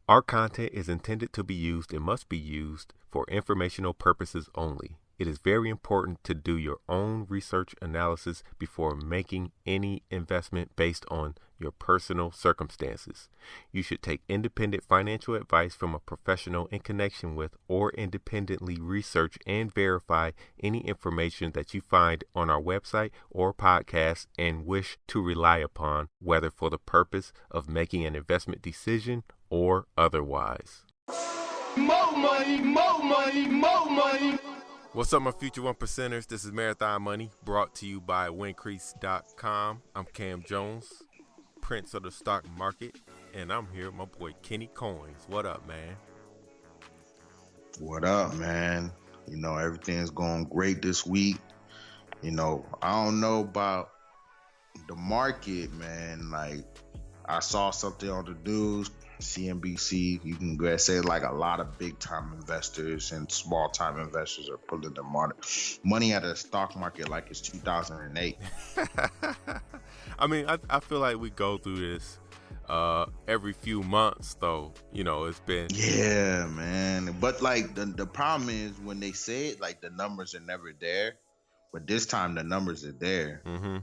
Our content is intended to be used and must be used for informational purposes only. It is very important to do your own research analysis before making any investment based on your personal circumstances. You should take independent financial advice from a professional in connection with or independently research and verify any information that you find on our website or podcast and wish to rely upon, whether for the purpose of making an investment decision or otherwise. More money, more money, more money. What's up, my future one percenters? This is Marathon Money, brought to you by Wincrease.com. I'm Cam Jones, Prince of the Stock Market, and I'm here with my boy Kenny Coins. What up, man? What up, man? Everything's going great this week. I don't know about the market, man. Like, I saw something on the news, CNBC. You can go ahead and say like a lot of big time investors and small time investors are pulling their money out of the stock market like it's 2008. I mean, I feel like we go through this every few months, though. It's been... Yeah, man. But like the problem is when they say it, like the numbers are never there. But this time the numbers are there. Mm-hmm.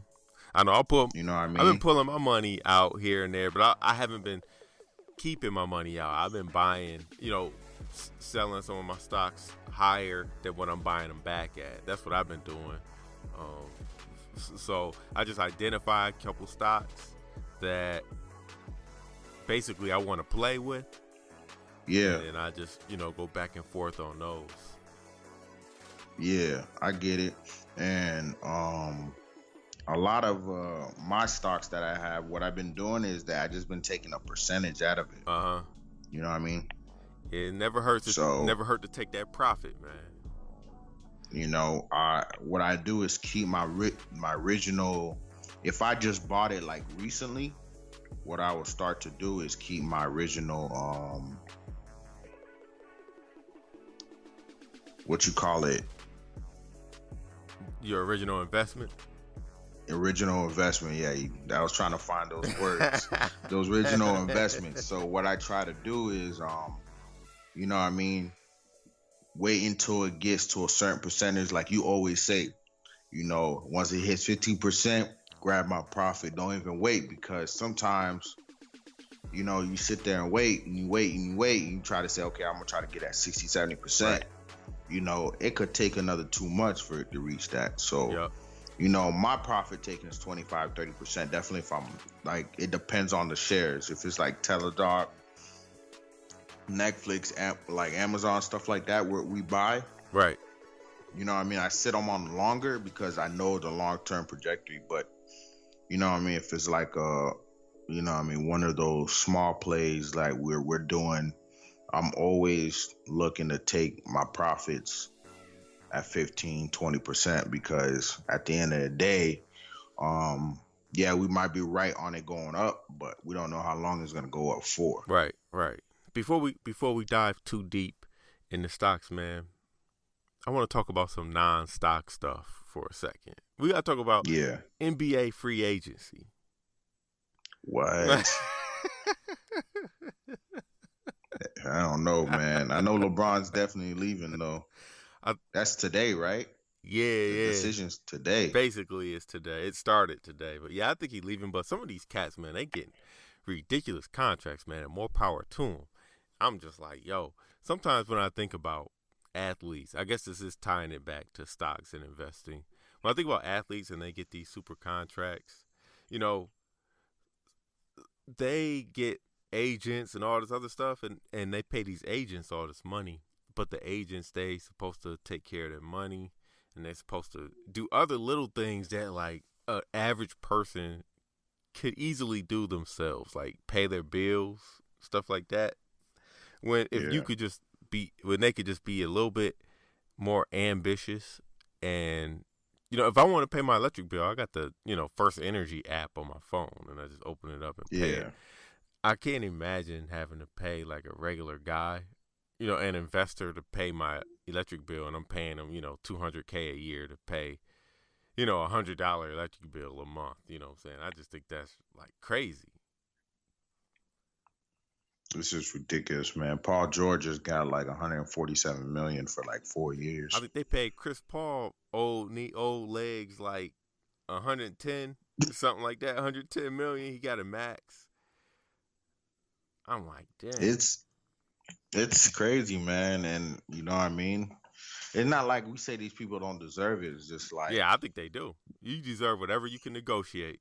I know. You know what I mean? I've been pulling my money out here and there, but I haven't been keeping my money out. I've been buying, selling some of my stocks higher than what I'm buying them back at. That's what I've been doing. So I just identify a couple stocks that basically I want to play with. Yeah. And I just, go back and forth on those. Yeah, I get it. And a lot of my stocks that I have, what I've been doing is that I just been taking a percentage out of it. You know what I mean? It never hurts. Never hurt to take that profit, man. What I do is keep my original. If I just bought it like recently, what I will start to do is keep my original what you call it? Your original investment. Original investment, yeah. I was trying to find those words. Those original investments. So what I try to do is, you know what I mean, wait until it gets to a certain percentage. Like you always say, once it hits 15%, grab my profit. Don't even wait, because sometimes, you sit there and wait and you wait and you wait and you try to say, okay, I'm gonna try to get at 60, 70%. Right. It could take another 2 months for it to reach that. So. Yep. My profit taking is 25, 30%. Definitely if I'm like, it depends on the shares. If it's like Teladoc, Netflix, like Amazon, stuff like that, where we buy. Right. I sit them on longer because I know the long-term trajectory. But, if it's like, one of those small plays like we're doing, I'm always looking to take my profits at 15, 20%, because at the end of the day, we might be right on it going up, but we don't know how long it's going to go up for. Right. Before we dive too deep in the stocks, man, I want to talk about some non-stock stuff for a second. We got to talk about NBA free agency. What? I don't know, man. I know LeBron's definitely leaving, though. That's today, right? Yeah. The decision's today. Basically, it's today. It started today. But, yeah, I think he's leaving. But some of these cats, man, they getting ridiculous contracts, man, and more power to them. I'm just like, yo, sometimes when I think about athletes, I guess this is tying it back to stocks and investing. When I think about athletes and they get these super contracts, they get agents and all this other stuff, and they pay these agents all this money. But the agents, they supposed to take care of their money, and they're supposed to do other little things that like an average person could easily do themselves, like pay their bills, stuff like that. When they could just be a little bit more ambitious, and if I want to pay my electric bill, I got the First Energy app on my phone, and I just open it up and pay it. I can't imagine having to pay like a regular guy, an investor, to pay my electric bill, and I'm paying them, $200K a year to pay, $100 electric bill a month. You know what I'm saying? I just think that's like crazy. This is ridiculous, man. Paul George has got like 147 million for like 4 years. I think they paid Chris Paul old legs like 110 something like that, 110 million. He got a max. I'm like, damn. It's crazy, man, and you know what I mean. It's not like we say these people don't deserve it. It's just like, Yeah, I think they do. You deserve whatever you can negotiate.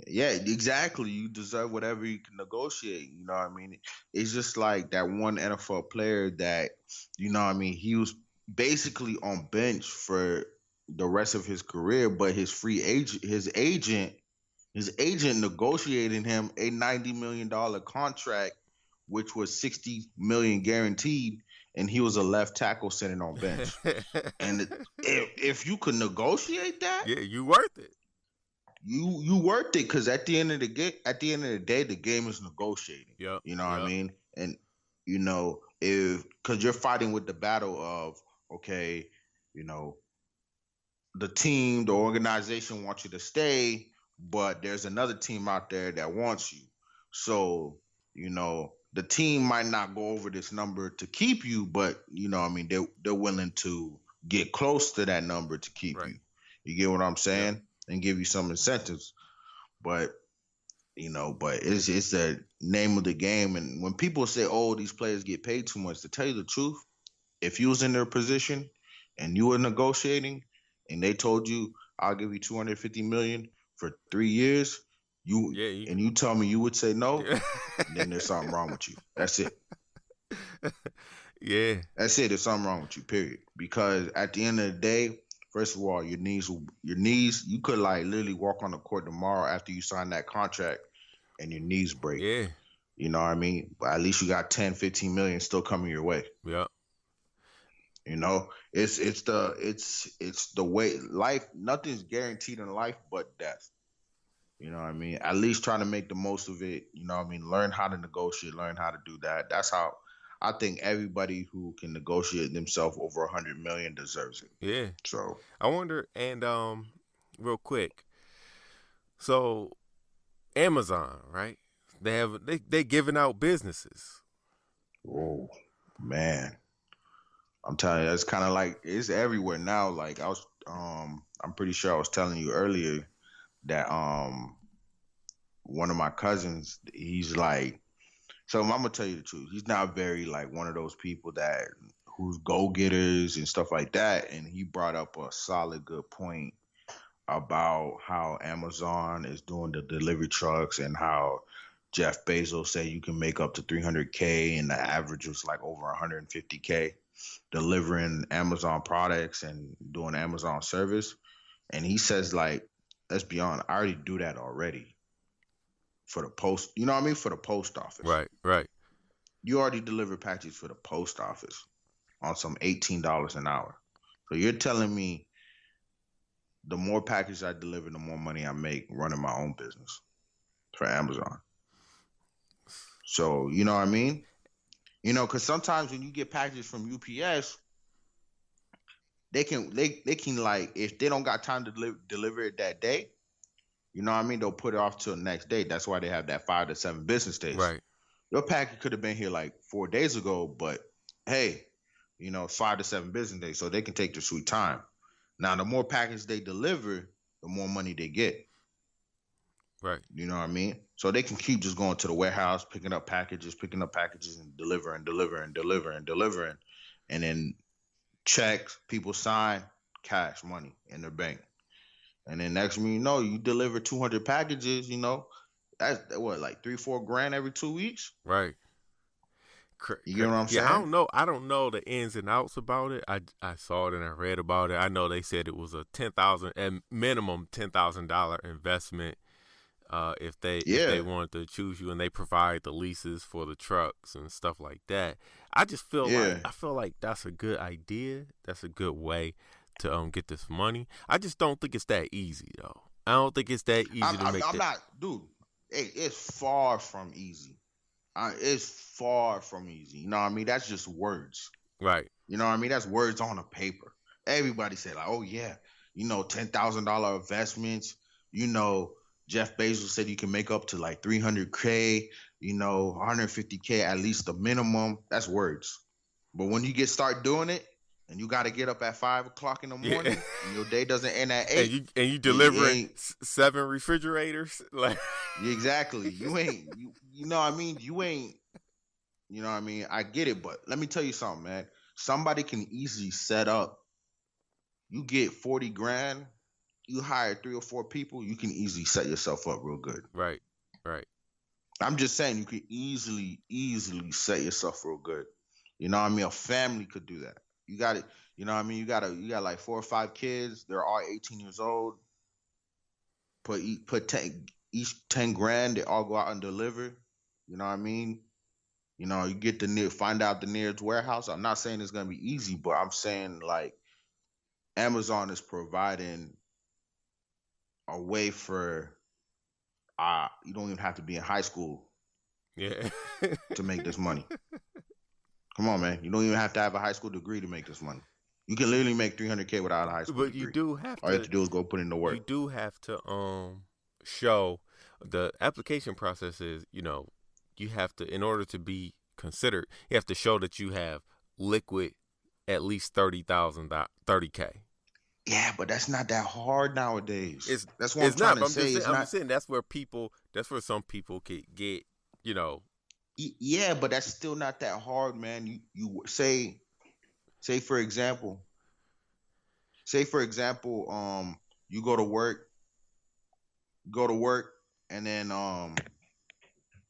yeah, exactly. You deserve whatever you can negotiate. You know what I mean? It's just like that one NFL player that, you know what I mean, he was basically on bench for the rest of his career, but his agent negotiated him a $90 million contract, which was 60 million guaranteed, and he was a left tackle sitting on bench. And if you could negotiate that, Yeah, you worth it. you worth it, because at the end of the day, the game is negotiating. Yep. You know what I mean? And you know, because you're fighting with the battle of, okay, you know, the team, the organization wants you to stay, but there's another team out there that wants you. So, you know, the team might not go over this number to keep you, but you know what I mean, they're willing to get close to that number to keep Right. you. You get what I'm saying? And give you some incentives. But you know, but it's the name of the game. And when people say, "Oh, these players get paid too much," to tell you the truth, if you was in their position and you were negotiating, and they told you, "I'll give you 250 million for 3 years," and you tell me you would say no, then there's something wrong with you. That's it. Yeah. That's it. There's something wrong with you. Period. Because at the end of the day, first of all, your knees, you could like literally walk on the court tomorrow after you sign that contract and your knees break. Yeah. You know what I mean? But at least you got 10, 15 million still coming your way. Yeah. You know, it's the way life, nothing's guaranteed in life but death. You know what I mean? At least try to make the most of it. You know what I mean? Learn how to negotiate, learn how to do that. That's how I think everybody who can negotiate themselves over 100 million deserves it. Yeah. So I wonder, and real quick, so Amazon, right? They giving out businesses. oh man, I'm telling you, it's kind of like it's everywhere now. Like I'm pretty sure I was telling you earlier that one of my cousins, he's like, so I'm gonna tell you the truth. He's not very like one of those people that who's go getters and stuff like that. And he brought up a solid good point about how Amazon is doing the delivery trucks and how Jeff Bezos said you can make up to 300K and the average was like over 150K delivering Amazon products and doing Amazon service. And he says, like, let's be honest, I already do that already for the post. You know what I mean? For the post office. Right. You already deliver packages for the post office on some $18 an hour. So you're telling me the more packages I deliver, the more money I make running my own business for Amazon. So, you know what I mean? You know, because sometimes when you get packages from UPS, they can like, if they don't got time to deliver it that day, you know what I mean? They'll put it off till the next day. That's why they have that 5 to 7 business days. Right. Your package could have been here like 4 days ago, but hey, you know, 5 to 7 business days, so they can take their sweet time. Now, the more packages they deliver, the more money they get. Right. You know what I mean? So they can keep just going to the warehouse, picking up packages, and delivering. And then checks, people sign, cash, money in their bank. And then next thing you know, you deliver 200 packages, you know, that's what, like $3-4 grand every 2 weeks? Right. You get what I'm saying? I don't know the ins and outs about it. I saw it and I read about it. I know they said it was a minimum $10,000 investment if they wanted to choose you, and they provide the leases for the trucks and stuff like that. I just feel like that's a good idea. That's a good way to get this money. I just don't think it's that easy though. I don't think it's that easy to make. I'm not, dude. Hey, it's far from easy. It's far from easy. You know what I mean? That's just words. Right. You know what I mean? That's words on a paper. Everybody said like, oh yeah, you know, $10,000 investments. You know, Jeff Bezos said you can make up to like 300K. 150K at least the minimum. That's words. But when you start doing it, and you got to get up at 5 o'clock in the morning, and your day doesn't end at 8, and you delivering 7 refrigerators, like exactly. You ain't, you know what I mean? You ain't, you know what I mean? I get it, but let me tell you something, man. Somebody can easily set up. You get 40 grand, you hire 3 or 4 people, you can easily set yourself up real good. Right. I'm just saying you can easily set yourself real good. You know what I mean? A family could do that. You got it. You know what I mean? You got like 4 or 5 kids. They're all 18 years old. Put 10 grand. They all go out and deliver. You know what I mean? You get find out the nearest warehouse. I'm not saying it's gonna be easy, but I'm saying like Amazon is providing a way for you don't even have to be in high school to make this money. Come on, man. You don't even have to have a high school degree to make this money. You can literally make $300K without a high school degree. But you do have to. All you have to do is go put in the work. You do have to show the application process is, you have to, in order to be considered, you have to show that you have liquid at least $30K. Yeah, but that's not that hard nowadays. That's what I'm trying to say. I'm just saying that's where some people could get, Yeah, but that's still not that hard, man. You say for example, you go to work, and then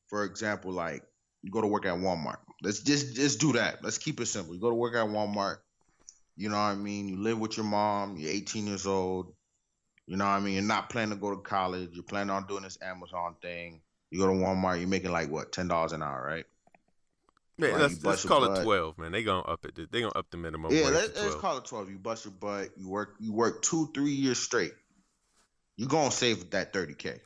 for example, like you go to work at Walmart. Let's just do that. Let's keep it simple. You go to work at Walmart. You know what I mean? You live with your mom. You're 18 years old. You know what I mean? You're not planning to go to college. You're planning on doing this Amazon thing. You go to Walmart. You're making like what, $10 an hour, right? Yeah, let's call it 12, man. They gonna up it. They gonna up the minimum. Yeah, let's call it 12. You bust your butt. You work 2-3 years straight. You gonna save that 30K.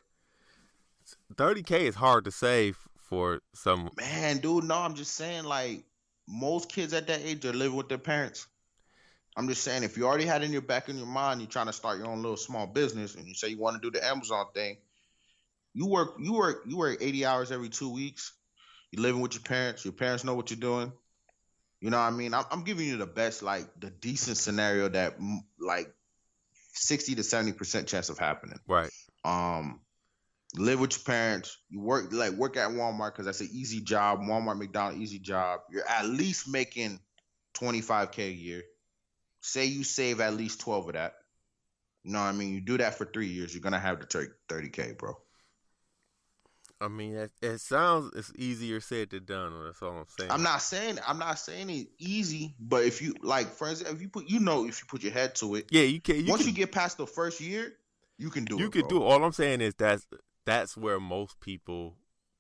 30K is hard to save for some. Man, dude, no, I'm just saying, like, most kids at that age are living with their parents. I'm just saying, if you already had in your back in your mind, you're trying to start your own little small business, and you say you want to do the Amazon thing, you work 80 hours every 2 weeks. You're living with your parents. Your parents know what you're doing. You know what I mean? I'm giving you the best, like, the decent scenario that, like, 60 to 70% chance of happening. Right. Live with your parents. You work at Walmart because that's an easy job. Walmart, McDonald's, easy job. You're at least making $25K a year. Say you save at least 12 of that. You know what I mean? You do that for 3 years, you're gonna have the 30K, bro. I mean, it's easier said than done. That's all I'm saying. I'm not saying it's easy, but if you, like, for instance, if you put your head to it, yeah, you can. Once you get past the first year, you can do it. You can do it. All I'm saying is that's where most people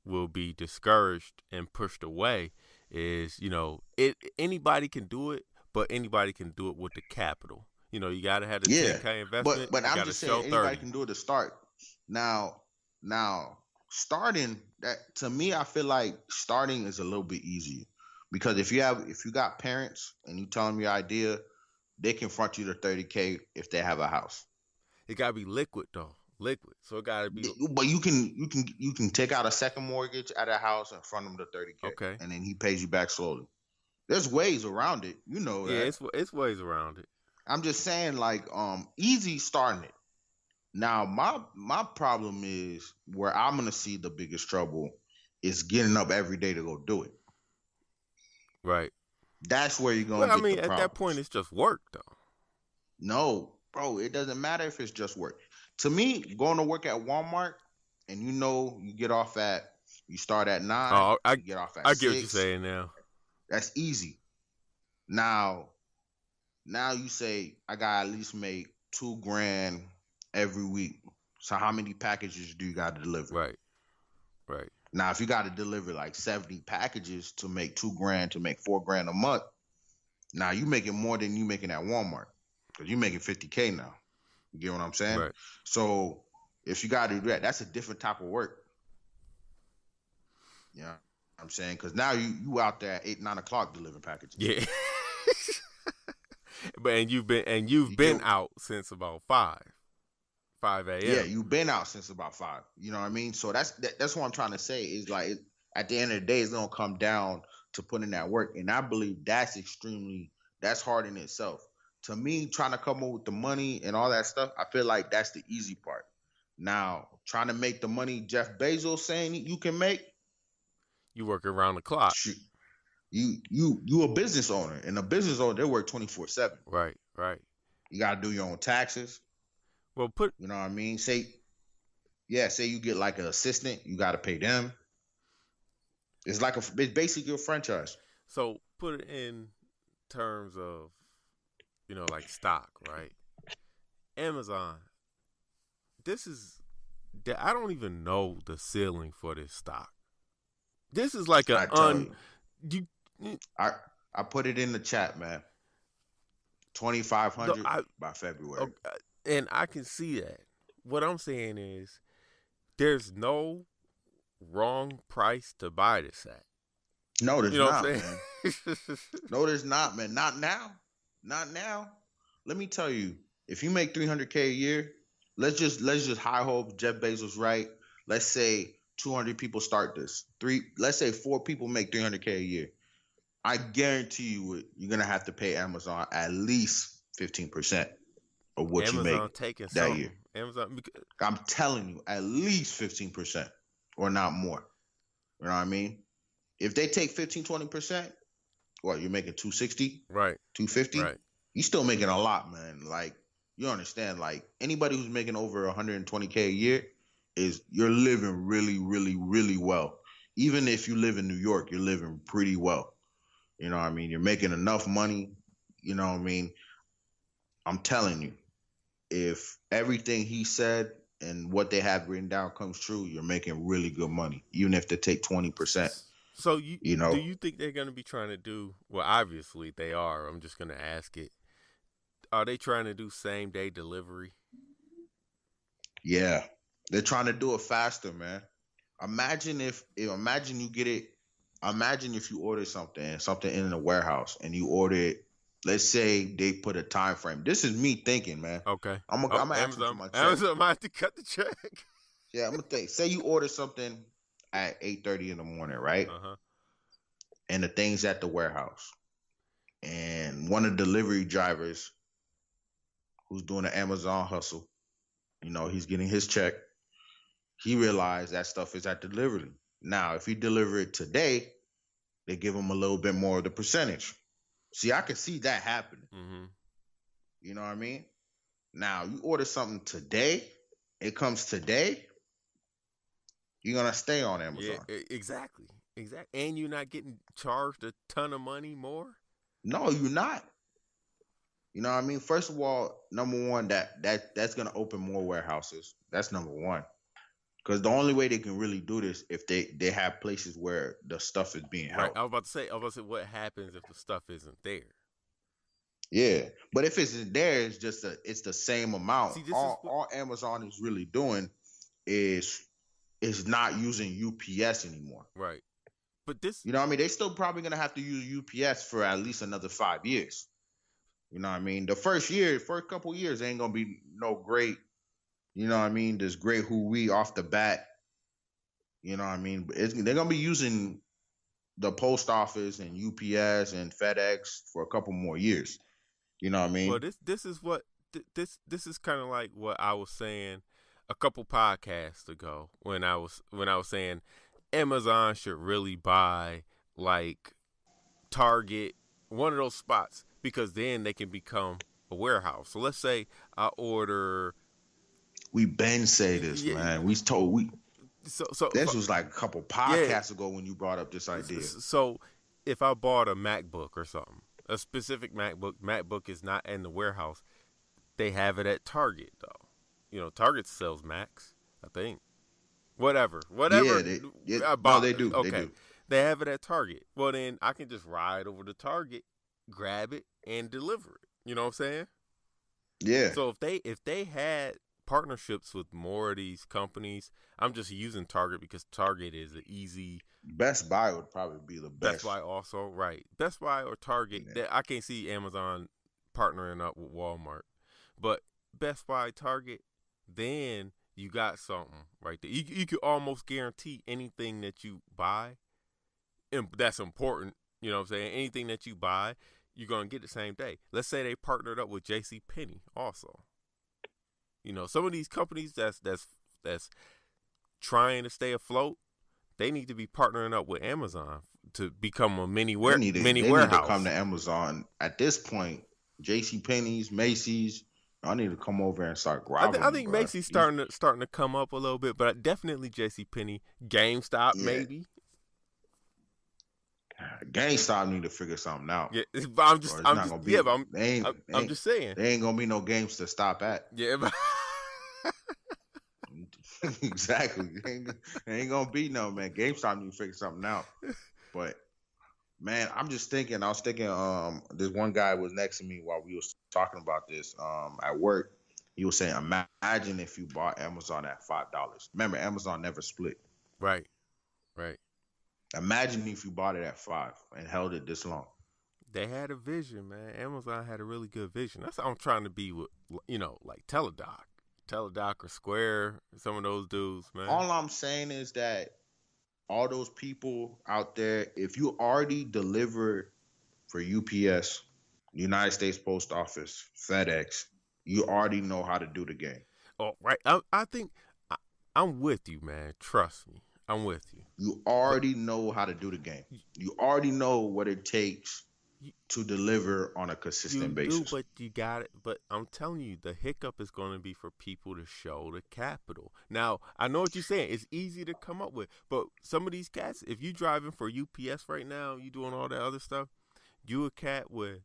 will be discouraged and pushed away. Is anybody can do it, but anybody can do it with the capital. You gotta have the 10K investment. But I'm just saying anybody can do it to start. Now. Starting that, to me, I feel like starting is a little bit easier because if you got parents and you tell them your idea, they can front you the 30K if they have a house. It gotta be liquid though, so it gotta be. But you can take out a second mortgage at a house and front them the 30K. Okay, and then he pays you back slowly. There's ways around it, that. Yeah, it's ways around it. I'm just saying, like, easy starting it. Now, my problem is where I'm going to see the biggest trouble is getting up every day to go do it. Right. That's where you're going to get the problems. At that point, it's just work, though. No, bro, it doesn't matter if it's just work. To me, going to work at Walmart and you start at 9, you get off at 6. I get what you're saying now. That's easy. Now you say, I got to at least make $2,000 every week. So how many packages do you got to deliver? Right. Now, if you got to deliver like 70 packages to make $2,000 to make $4,000 a month, now you making more than you making at Walmart because you making $50K now. You get what I'm saying? Right. So if you got to do that, that's a different type of work. You know what I'm saying? Because now you out there at 8, 9 o'clock delivering packages. Yeah. But you've been out since about 5 a.m. Yeah, you've been out since about 5. You know what I mean? So that's what I'm trying to say is, like, At the end of the day, it's gonna come down to putting that work, and I believe that's hard in itself. To me, trying to come up with the money and all that stuff, I feel like that's the easy part. Now, trying to make the money Jeff Bezos saying you can make, You work around the clock. shoot, you a business owner, and a business owner they work 24/7. Right, right. You gotta do your own taxes. Well, You know what I mean? Say you get like an assistant, you gotta pay them. It's basically a franchise. so put it in terms of, like stock, right? Amazon. I don't even know the ceiling for this stock. This is like I tell you, you I put it in the chat, man. 2,500 by February. okay, and I can see that. What I'm saying is, there's no wrong price to buy this at. No, there's You know not, what I'm man. saying? No, there's not, man. Not now. Not now. Let me tell you, if you make 300K a year, let's just high hope Jeff Bezos right. Let's say 200 people start this. Let's say 4 people make 300K a year. I guarantee you're gonna have to pay Amazon at least 15% of what Amazon you make taking that something. year. Amazon. I'm telling you, at least 15% or not more. You know what I mean? If they take 15-20%, what, you're making 260, Right. 250? Right. You're still making a lot, man. Like, you understand, like, anybody who's making over 120K a year you're living really, really, really well. Even if you live in New York, you're living pretty well. You know what I mean? You're making enough money. You know what I mean? I'm telling you, if everything he said and what they have written down comes true, you're making really good money, even if they take 20%. So You know? do you think they're going to be trying to do? Well, obviously they are. I'm just going to ask it. Are they trying to do same day delivery? Yeah, they're trying to do it faster, man. Imagine if you get it. Imagine if you order something in the warehouse and you order it. Let's say they put a time frame. This is me thinking, man. Okay. I'm gonna ask them for my check. Amazon might have to cut the check. Yeah, I'm gonna think. Say you order something at 8:30 in the morning, right? And the thing's at the warehouse, and one of the delivery drivers who's doing the Amazon hustle, he's getting his check. He realized that stuff is at delivery. Now, if he deliver it today, they give him a little bit more of the percentage. See, I can see that happening. Mm-hmm. You know what I mean? Now, you order something today, it comes today, you're going to stay on Amazon. Yeah, exactly. And you're not getting charged a ton of money more? No, you're not. You know what I mean? First of all, number one, that's going to open more warehouses. That's number one. Because the only way they can really do this if they have places where the stuff is being held. Right. I was about to say, what happens if the stuff isn't there? Yeah, but if it's there, it's the same amount. See, all Amazon is really doing is not using UPS anymore. Right. But this, you know what I mean? They still probably gonna have to use UPS for at least another 5 years. You know what I mean? The first couple years ain't gonna be no great. You know what I mean? This great Hui off the bat. You know what I mean? They're gonna be using the post office and UPS and FedEx for a couple more years. You know what I mean? Well, this is kind of like what I was saying a couple podcasts ago when I was saying Amazon should really buy like Target, one of those spots, because then they can become a warehouse. So let's say I order. We been say this, man. So this was like a couple podcasts ago when you brought up this idea. So if I bought a MacBook or something, a specific MacBook is not in the warehouse. They have it at Target though. Target sells Macs, I think. Whatever. Yeah, they do. Okay. They do. They have it at Target. Well, then I can just ride over to Target, grab it, and deliver it. You know what I'm saying? Yeah. So if they had partnerships with more of these companies, I'm just using Target because Target is an easy. Best Buy would probably be the best. Best Buy also, right? Best Buy or Target. Yeah. I can't see Amazon partnering up with Walmart, but Best Buy, Target, then you got something right there. You could almost guarantee anything that you buy that's important. You know what I'm saying? Anything that you buy, you're gonna get the same day. Let's say they partnered up with J.C. Penney also. You know, some of these companies that's trying to stay afloat, they need to be partnering up with Amazon to become a mini They need to come warehouse. to Amazon at this point. J.C. Penney's, Macy's, I need to come over and start grabbing I them, think bro. Macy's starting to come up a little bit, but definitely J.C. Penney, GameStop Yeah, maybe. GameStop need to figure something out, Yeah, but bro. It's not gonna be. but They I'm just saying. ain't gonna be no games to stop at. Yeah, but Exactly. Ain't gonna be no, man. GameStop need to figure something out. But man, I was thinking, this one guy was next to me while we was talking about this at work. He was saying, imagine if you bought Amazon at $5. Remember, Amazon never split. right. Imagine if you bought it at 5 and held it this long. They had a vision, man. Amazon had a really good vision. That's how I'm trying to be with, like Teledoc or Square, some of those dudes, man. All I'm saying is that all those people out there, if you already deliver for UPS, United States Post Office, FedEx, you already know how to do the game. Oh, right. I think I'm with you, man. Trust me, I'm with you. You already know how to do the game. You already know what it takes to deliver on a consistent basis. But you got it. But I'm telling you, the hiccup is going to be for people to show the capital. Now, I know what you're saying. It's easy to come up with, but some of these cats, if you driving for UPS right now, you doing all that other stuff, you a cat with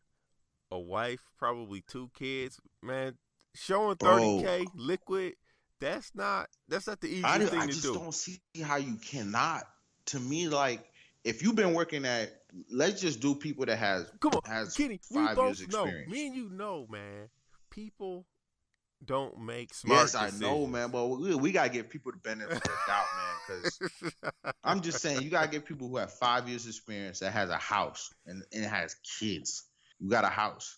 a wife, probably 2 kids, man, showing 30K liquid. That's not the easiest thing to do. I just don't see how you cannot. To me, like, if you've been working at, let's just do people that has Kenny, 5 years experience. Know, me and you know, man, people don't make smart decisions. Yes, I know, man, but we got to give people the benefit of the doubt, man, because I'm just saying, you got to get people who have 5 years experience that has a house and it has kids. You got a house.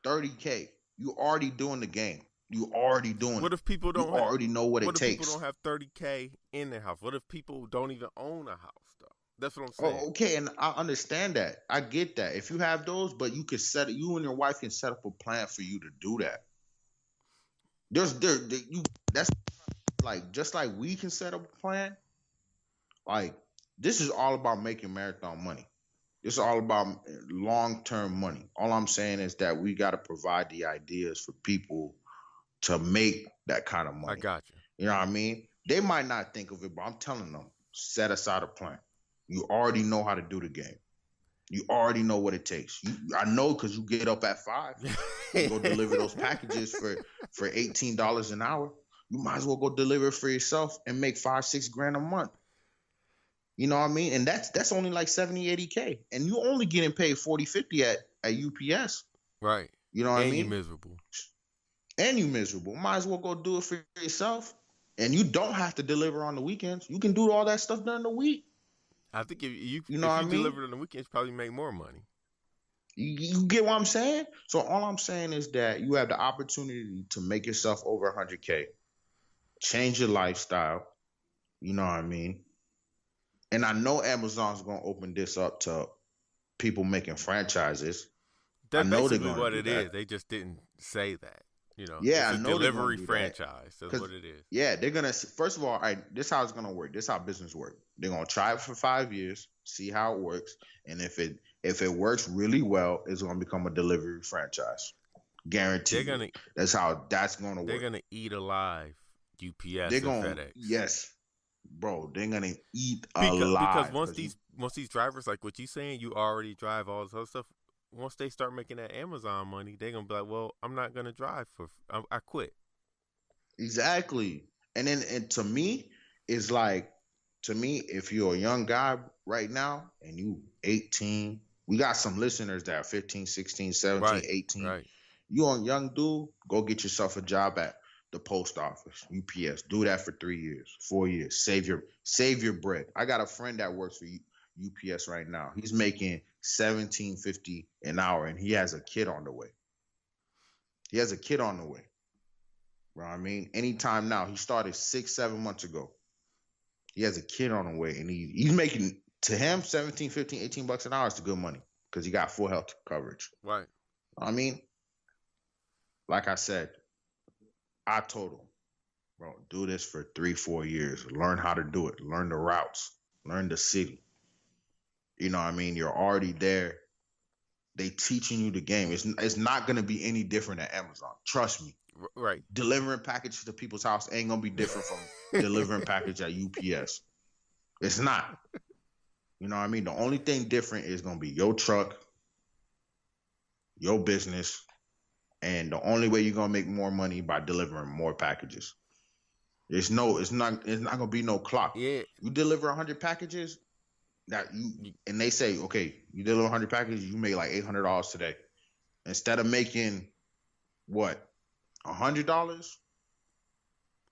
30K. You already doing the game. You already doing What if people don't already know what it takes? What if people don't have 30K in their house? What if people don't even own a house, though? That's what I'm saying. Oh, okay, and I understand that. I get that. If you have those, but you can you and your wife can set up a plan for you to do that. That's like, just like we can set up a plan. Like, this is all about making marathon money. This is all about long-term money. All I'm saying is that we got to provide the ideas for people to make that kind of money. I got you. You know what I mean? They might not think of it, but I'm telling them, set aside a plan. You already know how to do the game. You already know what it takes. I know, because you get up at 5 and go deliver those packages for $18 an hour. You might as well go deliver it for yourself and make $5-6 grand a month. You know what I mean? And that's only like 70-80K. And you only getting paid 40-50 at UPS. Right. You know what I mean? And you miserable. Might as well go do it for yourself. And you don't have to deliver on the weekends. You can do all that stuff during the week. I think if you deliver on the weekends, probably make more money. You get what I'm saying? So all I'm saying is that you have the opportunity to make yourself over 100K, change your lifestyle. You know what I mean? And I know Amazon's going to open this up to people making franchises. That's basically what it is. They just didn't say that. You know, yeah, it's a delivery franchise. That's what it is. Yeah, they're gonna. First of all, this is how it's gonna work. This is how business works. They're gonna try it for 5 years, see how it works, and if it works really well, it's gonna become a delivery franchise. Guaranteed. That's how that's gonna work. They're gonna eat alive UPS and FedEx. Yes, bro. They're gonna eat alive because once these drivers, like what you saying, you already drive all this other stuff. Once they start making that Amazon money, they're going to be like, well, I'm not going to drive I quit. Exactly. And to me, it's like, if you're a young guy right now and you 18, we got some listeners that are 15, 16, 17, 18. Right. You a young dude, go get yourself a job at the post office, UPS. Do that for 3 years, 4 years. Save your bread. I got a friend that works for UPS right now. He's making $17.50 an hour, and he has a kid on the way. You know what I mean? Anytime now. He started 6-7 months ago. He has a kid on the way, and he's making To him, 17, 15, 18 bucks an hour is good money because you got full health coverage. Right. I mean, like I said, I told him, bro, do this for 3-4 years. Learn how to do it. Learn the routes. Learn the city. You know what I mean? You're already there. They teaching you the game. It's not gonna be any different at Amazon. Trust me. Right. Delivering packages to people's house ain't gonna be different from delivering package at UPS. It's not. You know what I mean? The only thing different is gonna be your truck, your business, and the only way you're gonna make more money by delivering more packages. It's not gonna be no clock. Yeah. You deliver 100 packages, and they say, okay, you deliver 100 packages, you make like $800 today. Instead of making what, $100,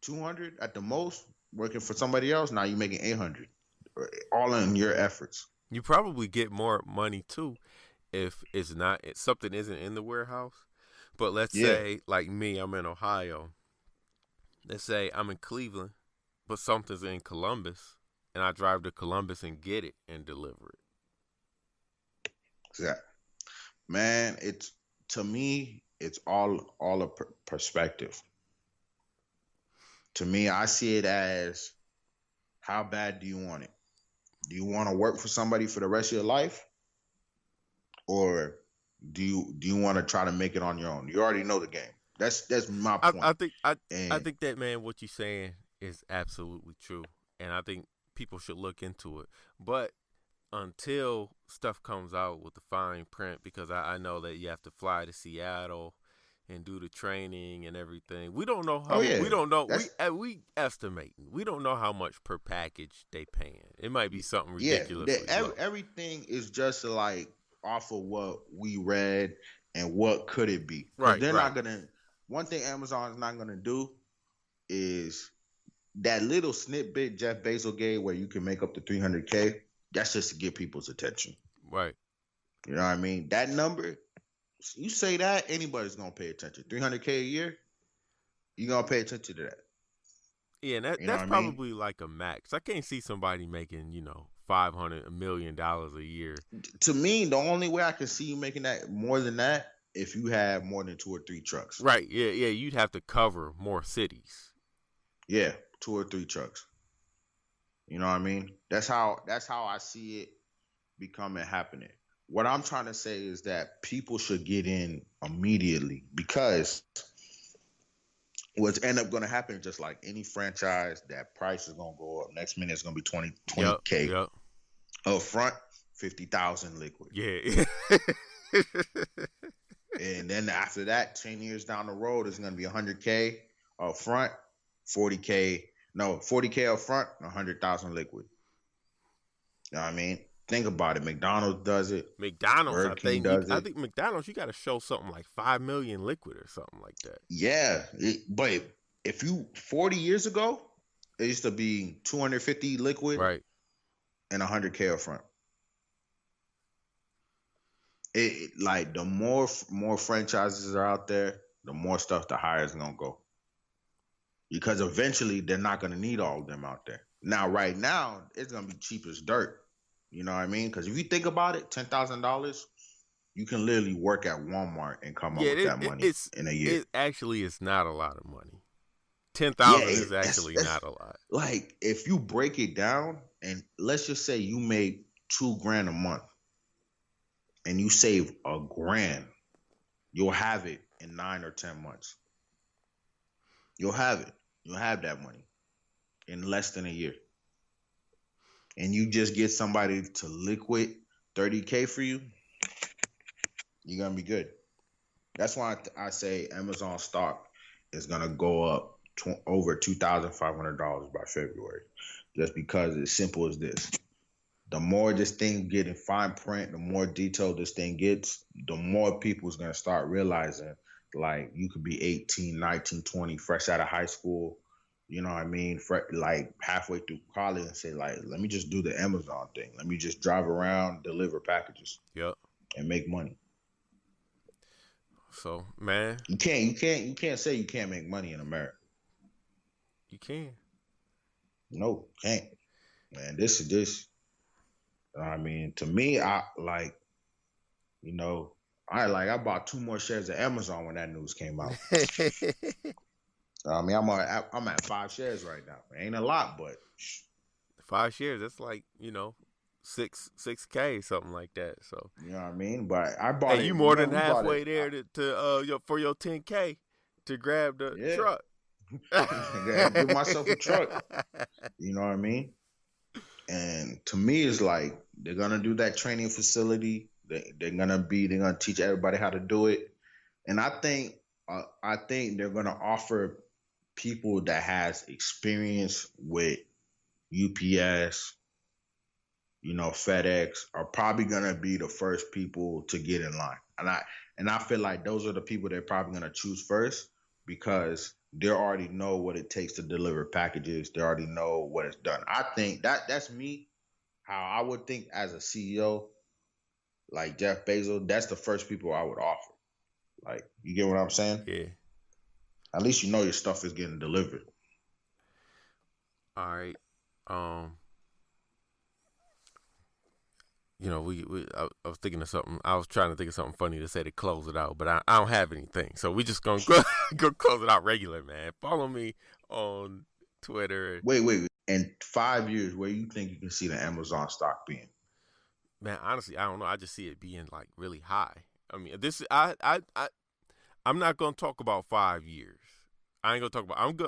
$200 at the most, working for somebody else, now you're making $800, all in your efforts. You probably get more money too if something isn't in the warehouse. But let's say, like me, I'm in Ohio. Let's say I'm in Cleveland, but something's in Columbus, and I drive to Columbus and get it and deliver it. Yeah, man. To me, it's all a perspective. To me, I see it as, how bad do you want it? Do you want to work for somebody for the rest of your life, or do you want to try to make it on your own? You already know the game. That's my point. I think that, man, what you're saying is absolutely true, and I think people should look into it. But until stuff comes out with the fine print, because I know that you have to fly to Seattle and do the training and everything. We don't know how. We don't know. We estimating. We don't know how much per package they paying. It might be something ridiculous. Everything is just like off of what we read and what could it be. Right. They're not gonna. One thing Amazon is not gonna do is that little snippet Jeff Bezos gave where you can make up to $300K. That's just to get people's attention. Right. You know what I mean? That number, you say that, anybody's gonna pay attention. $300K a year, you're gonna pay attention to that. Yeah, and that's probably like a max. I can't see somebody making, $500 million a year. To me, the only way I can see you making that more than that, if you have more than 2 or 3 trucks. Right. Yeah. You'd have to cover more cities. Yeah, 2 or 3 trucks. You know what I mean? That's how I see it happening. What I'm trying to say is that people should get in immediately, because what's end up going to happen, just like any franchise, that price is going to go up. Next minute it's going to be 20K. Yep. Up front, 50,000 liquid. Yeah. And then after that, 10 years down the road, it's going to be 100K up front, 40K up front, 100,000 liquid. You know what I mean? Think about it. McDonald's does it. I think McDonald's, you got to show something like 5 million liquid or something like that. Yeah, but if you 40 years ago, it used to be 250 liquid, right, and 100K up front. Like the more franchises are out there, the more stuff the higher is gonna go. Because eventually they're not gonna need all of them out there. Now, right now, it's gonna be cheap as dirt. You know what I mean? Because if you think about it, $10,000, you can literally work at Walmart and come up with that money in a year. It actually is not a lot of money. 10,000 is actually not a lot. Like, if you break it down, and let's just say you make $2,000 a month, and you save $1,000, you'll have it in 9 or 10 months. You'll have it. You'll have that money in less than a year. And you just get somebody to liquid 30K for you, you're going to be good. That's why I say Amazon stock is going to go up over $2,500 by February. Just because it's simple as this. The more this thing gets in fine print, the more detailed this thing gets, the more people's going to start realizing, like, you could be 18, 19, 20, fresh out of high school, you know what I mean, like halfway through college, and say, like, let me just do the Amazon thing. Let me just drive around, deliver packages. Yep. And make money. So, man, you can't say you can't make money in America. You can. No, can't. Man, this I mean, to me, I like, you know, I bought 2 more shares of Amazon when that news came out. I mean, I'm at 5 shares right now. Ain't a lot, but 5 shares, that's like, 6K, something like that. So you know what I mean. But I bought hey, it. you You more know, than we bought halfway it. there for your 10K to grab the Yeah. truck. Give myself a truck. You know what I mean? And to me, it's like they're gonna do that training facility. They're gonna teach everybody how to do it. And I think they're gonna offer people that has experience with UPS, FedEx are probably gonna be the first people to get in line. And I feel like those are the people they're probably gonna choose first because they already know what it takes to deliver packages. They already know what it's done. I think that's me, how I would think as a CEO, like Jeff Bezos, that's the first people I would offer. Like, you get what I'm saying? Yeah. At least you know your stuff is getting delivered. All right. I was thinking of something. I was trying to think of something funny to say to close it out, but I don't have anything. So we just gonna go close it out regular, man. Follow me on Twitter. Wait. In 5 years, where you think you can see the Amazon stock being? Man, honestly, I don't know. I just see it being like really high. I mean, I'm not gonna talk about 5 years. I ain't gonna talk about.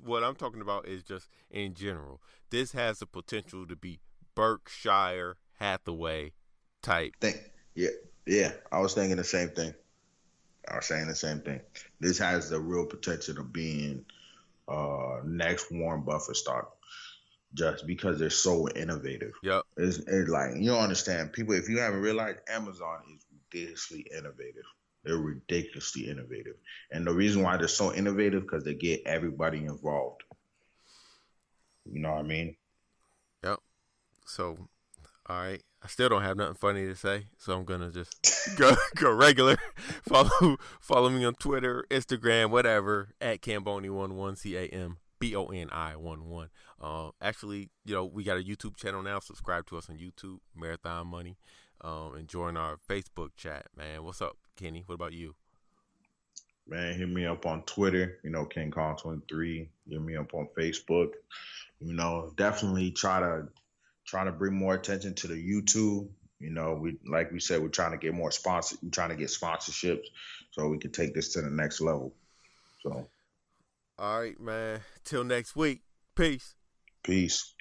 What I'm talking about is just in general. This has the potential to be Berkshire Hathaway type. Yeah. I was thinking the same thing. I was saying the same thing. This has the real potential of being next Warren Buffett stock, just because they're so innovative. Yep. It's like, you don't understand. People, if you haven't realized, Amazon is ridiculously innovative. They're ridiculously innovative. And the reason why they're so innovative, because they get everybody involved. You know what I mean? Yep. So, all right. I still don't have nothing funny to say, so I'm gonna just go regular. Follow me on Twitter, Instagram, whatever, at Camboni11, CAMBONI11. Actually, we got a YouTube channel now. Subscribe to us on YouTube, Marathon Money. And join our Facebook chat, man. What's up, Kenny? What about you? Man, hit me up on Twitter, King Kong 23. Hit me up on Facebook. Definitely try to bring more attention to the YouTube. Like we said, we're trying to get more sponsors. We're trying to get sponsorships so we can take this to the next level. So, all right, man. Till next week. Peace. Peace.